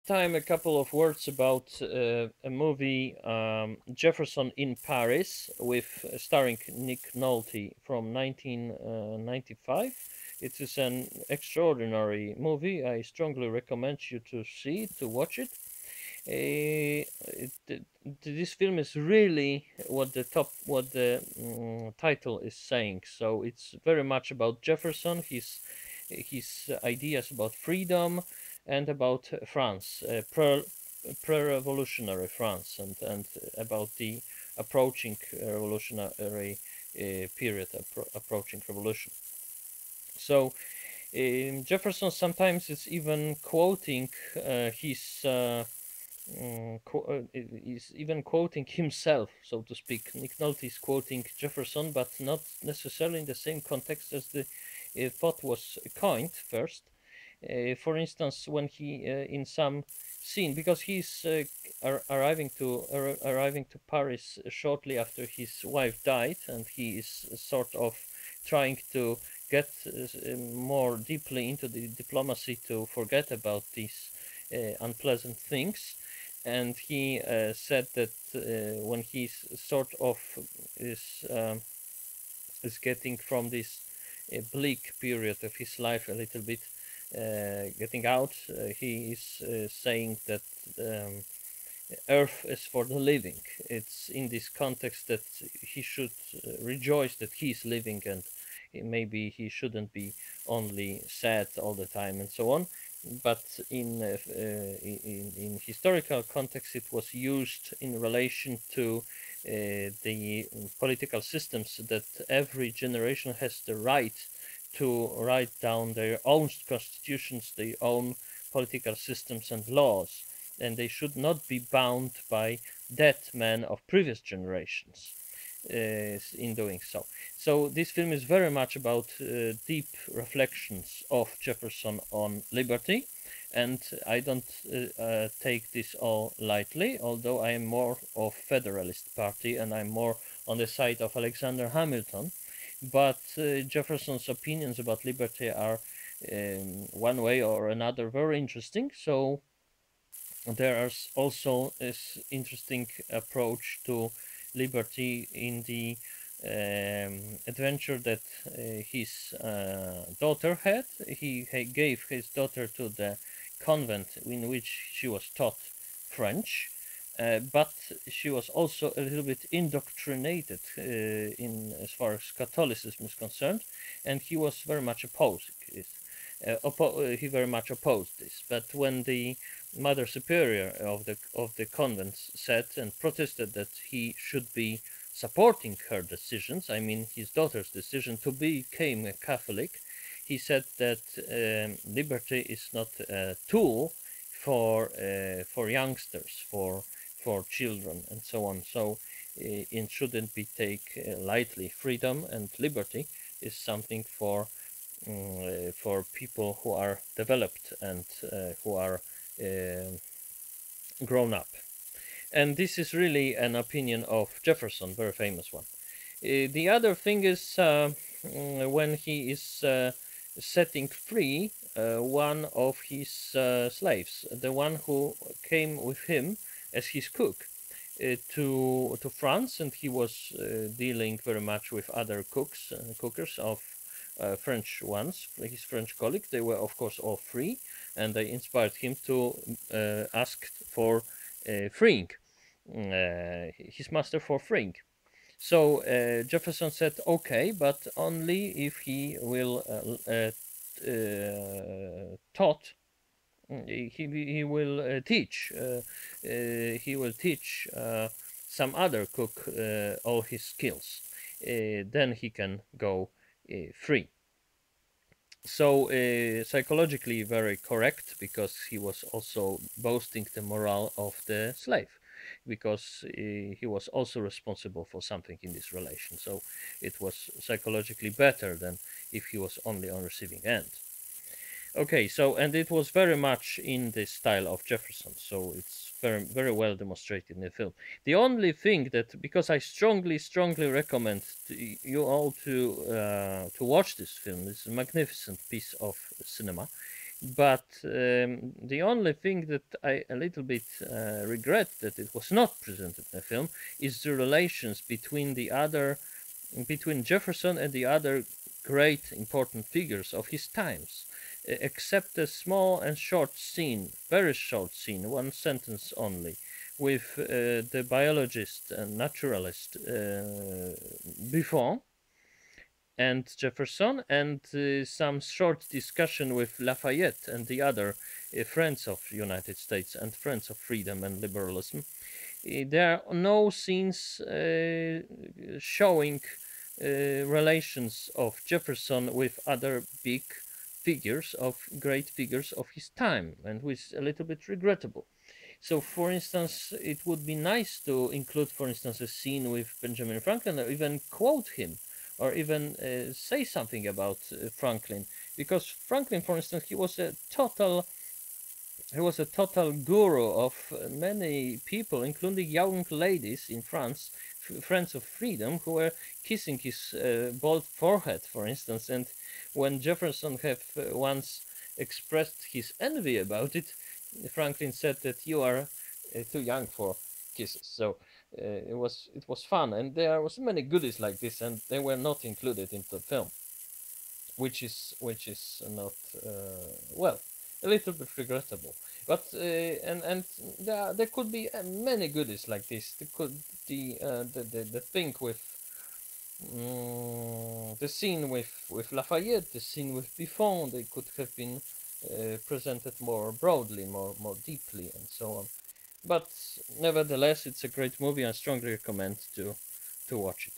time a couple of words about a movie, Jefferson in Paris, with starring Nick Nolte from 1995. It is an extraordinary movie. I strongly recommend you to see it, to watch it. This film is really what the title is saying. So it's very much about Jefferson, his ideas about freedom, and about France, pre-revolutionary France, and about the approaching revolutionary period, approaching revolution. So Jefferson sometimes is even quoting his. Is even quoting himself, so to speak. Nick Nolte is quoting Jefferson, but not necessarily in the same context as the thought was coined first. For instance, when he in some scene, because he's arriving to Paris shortly after his wife died, and he is sort of trying to get more deeply into the diplomacy to forget about these unpleasant things. And he said that when he's sort of is um, is getting from this bleak period of his life a little bit, getting out, he is saying that Earth is for the living. It's in this context that he should rejoice that he's living, and maybe he shouldn't be only sad all the time and so on. But in historical context, it was used in relation to the political systems that every generation has the right to write down their own constitutions, their own political systems and laws, and they should not be bound by dead men of previous generations in doing so. So this film is very much about deep reflections of Jefferson on liberty, and I don't take this all lightly, although I am more of Federalist Party and I'm more on the side of Alexander Hamilton. But Jefferson's opinions about liberty are one way or another very interesting. So there is also this interesting approach to liberty in the adventure that his daughter had. He gave his daughter to the convent in which she was taught French, but she was also a little bit indoctrinated in as far as Catholicism is concerned, and he was very much opposed it. He very much opposed this. But when the Mother Superior of the convent said and protested that he should be supporting her decisions, I mean his daughter's decision to become a Catholic, he said that liberty is not a tool for youngsters, for children, and so on. So it shouldn't be taken lightly. Freedom and liberty is something for people who are developed and who are uh, grown up. And this is really an opinion of Jefferson, very famous one. The other thing is when he is setting free one of his slaves, the one who came with him as his cook to France, and he was dealing very much with other cookers of French ones, his French colleagues. They were, of course, all free, and they inspired him to ask for freeing his master for freeing. So Jefferson said, "Okay, but only if he will taught. He will teach. He will teach some other cook all his skills. Then he can go free." So psychologically very correct, because he was also boasting the morale of the slave, because he was also responsible for something in this relation. So it was psychologically better than if he was only on receiving end. Okay, so and it was very much in the style of Jefferson, so it's very well demonstrated in the film. The only thing that, because I strongly recommend you all to watch this film, this magnificent piece of cinema. But the only thing that I a little bit regret that it was not presented in the film is the relations between Jefferson and the other great important figures of his times, except a small and short scene, very short scene, one sentence only, with the biologist and naturalist Buffon and Jefferson, and some short discussion with Lafayette and the other friends of United States and friends of freedom and liberalism. There are no scenes showing relations of Jefferson with other big figures of great figures of his time, and which is a little bit regrettable. So, for instance, it would be nice to include, for instance, a scene with Benjamin Franklin, or even quote him, or even say something about Franklin, because Franklin, for instance, he was a total guru of many people, including young ladies in France, friends of freedom, who were kissing his bald forehead, for instance. And when Jefferson have once expressed his envy about it, Franklin said that you are too young for kisses. So it was fun, and there was many goodies like this, and they were not included in the film, which is not well, a little bit regrettable. But and there could be many goodies like this. There could the thing with the scene with Lafayette, the scene with Buffon, they could have been presented more broadly, more deeply, and so on. But nevertheless, it's a great movie. I strongly recommend to watch it.